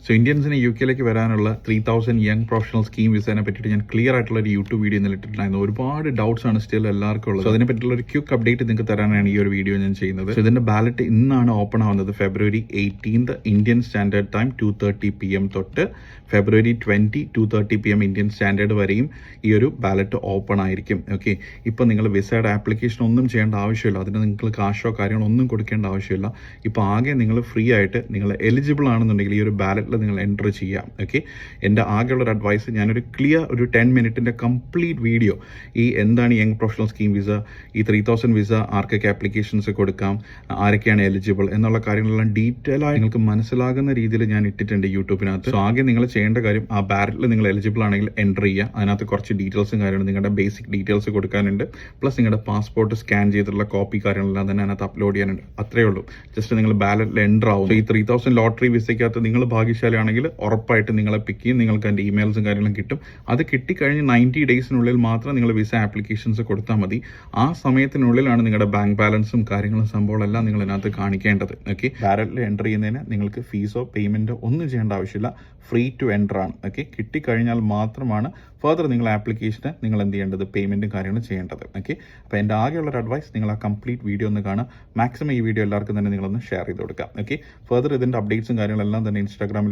So ഇന്ത്യൻസിന് UK വരാനുള്ള 3000 young professional scheme വിസേനെ പറ്റിയിട്ട് ഞാൻ ക്ലിയർ ആയിട്ടുള്ള ഒരു യൂട്യൂബ് വീഡിയോ ഇട്ടിട്ടുണ്ടായിരുന്നു. ഒരുപാട് ഡൗട്ട്സ് ആണ് സ്റ്റിൽ എല്ലാവർക്കും ഉള്ളത്. അതിനെ പറ്റിയുള്ള ഒരു ക്വിക്ക് അപ്ഡേറ്റ് നിങ്ങൾക്ക് തരാനാണ് ഈ ഒരു വീഡിയോ ഞാൻ ചെയ്യുന്നത്. സോ ഇതിന്റെ ബാലറ്റ് ഇന്നാണ് ഓപ്പൺ ആവുന്നത്. February 18 Indian standard time 2:30 PM തൊട്ട് February 20 2:30 PM ഇന്ത്യൻ സ്റ്റാൻഡേർഡ് വരെയും ഈ ഒരു ബാലറ്റ് ഓപ്പൺ ആയിരിക്കും. ഓക്കെ, ഇപ്പം നിങ്ങൾ വിസയുടെ ആപ്ലിക്കേഷൻ ഒന്നും ചെയ്യേണ്ട ആവശ്യമില്ല. അതിന് നിങ്ങൾ കാശോ കാര്യങ്ങളോ ഒന്നും കൊടുക്കേണ്ട ആവശ്യമില്ല. ഇപ്പോൾ ആകെ നിങ്ങൾ ഫ്രീ ആയിട്ട് നിങ്ങൾ എലിജിബിൾ ആണെന്നുണ്ടെങ്കിൽ ഈ ഒരു ബാലറ്റിൽ നിങ്ങൾ എൻ്റർ ചെയ്യാം. ഓക്കെ, എൻ്റെ ആകെയുള്ളൊരു അഡ്വൈസ്, ഞാനൊരു ക്ലിയർ ഒരു 10 മിനിറ്റിൻ്റെ കംപ്ലീറ്റ് വീഡിയോ ഈ എന്താണ് യങ് പ്രൊഫഷണൽ സ്കീം വിസ, ഈ 3000 വിസ ആർക്കൊക്കെ ആപ്ലിക്കേഷൻസ് കൊടുക്കാം, ആരൊക്കെയാണ് എലിജിബിൾ എന്നുള്ള കാര്യങ്ങളെല്ലാം ഡീറ്റെയിൽ ആയി നിങ്ങൾക്ക് മനസ്സിലാകുന്ന രീതിയിൽ ഞാൻ ഇട്ടിട്ടുണ്ട് യൂട്യൂബിനകത്ത്. സോ ആകെ നിങ്ങൾ ചെയ്യേണ്ട കാര്യം, ആ ബാലറ്റിൽ നിങ്ങൾ എലിജിബിൾ ആണെങ്കിൽ എൻ്റർ ചെയ്യുക. അതിനകത്ത് കുറച്ച് ഡീറ്റെയിൽസും കാര്യങ്ങളും നിങ്ങളുടെ ബേസിക് ഡീറ്റെയിൽസ് കൊടുക്കാനുണ്ട്. പ്ലസ് നിങ്ങളുടെ പാസ്പോർട്ട് സ്കാൻ ചെയ്തിട്ടുള്ള കോപ്പി കാര്യങ്ങളെല്ലാം തന്നെ അതിനകത്ത് അപ്ലോഡ് ചെയ്യാനുണ്ട്. അത്രയേ ഉള്ളൂ. ജസ്റ്റ് നിങ്ങൾ ബാലറ്റിൽ എൻ്റർ ആവും. ഈ 3000 ലോട്ടറി വിസയ്ക്കകത്ത് നിങ്ങൾ ഭാഗ്യശാലിയാണെങ്കിൽ ഉറപ്പായിട്ട് നിങ്ങളെ പിക്ക് ചെയ്യും. നിങ്ങൾക്ക് അതിൻ്റെ ഇമെയിൽസും കാര്യങ്ങളും കിട്ടും. അത് കിട്ടിക്കഴിഞ്ഞ് 90 ഡേയ്സിനുള്ളിൽ മാത്രം നിങ്ങൾ വിസ ആപ്ലിക്കേഷൻസ് കൊടുത്താൽ മതി. ആ സമയത്തിനുള്ളിലാണ് നിങ്ങളുടെ ബാങ്ക് ബാലൻസും കാര്യങ്ങളും സംഭവങ്ങളെല്ലാം നിങ്ങൾ ഇതിനകത്ത് കാണിക്കേണ്ടത്. ഓക്കെ, ബാലറ്റിൽ എൻ്റർ ചെയ്യുന്നതിന് നിങ്ങൾക്ക് ഫീസോ പേയ്മെൻറ്റോ ഒന്നും ചെയ്യേണ്ട ആവശ്യമില്ല. ഫ്രീ ടു എൻ്റർ ആണ്. ഓക്കെ, കിട്ടിക്കഴിഞ്ഞാൽ മാത്രമാണ് ഫർദർ നിങ്ങൾ ആപ്ലിക്കേഷന് നിങ്ങൾ എന്ത് ചെയ്യേണ്ടത്, പേയ്മെൻറ്റും കാര്യങ്ങളും ചെയ്യേണ്ടത്. ഓക്കെ, അപ്പോൾ എൻ്റെ ആകെയുള്ളൊരു അഡ്വൈസ്, നിങ്ങൾ ആ കംപ്ലീറ്റ് വീഡിയോ ഒന്ന് കാണുക. മാക്സിമം ഈ വീഡിയോ എല്ലാവർക്കും തന്നെ നിങ്ങളൊന്ന് ഷെയർ ചെയ്ത് കൊടുക്കാം. ഓക്കെ, ഫർദർ ഇതിൻ്റെ അപ്ഡേറ്റ്സും കാര്യങ്ങളെല്ലാം തന്നെ ഇൻസ്റ്റാഗ്രാമിൽ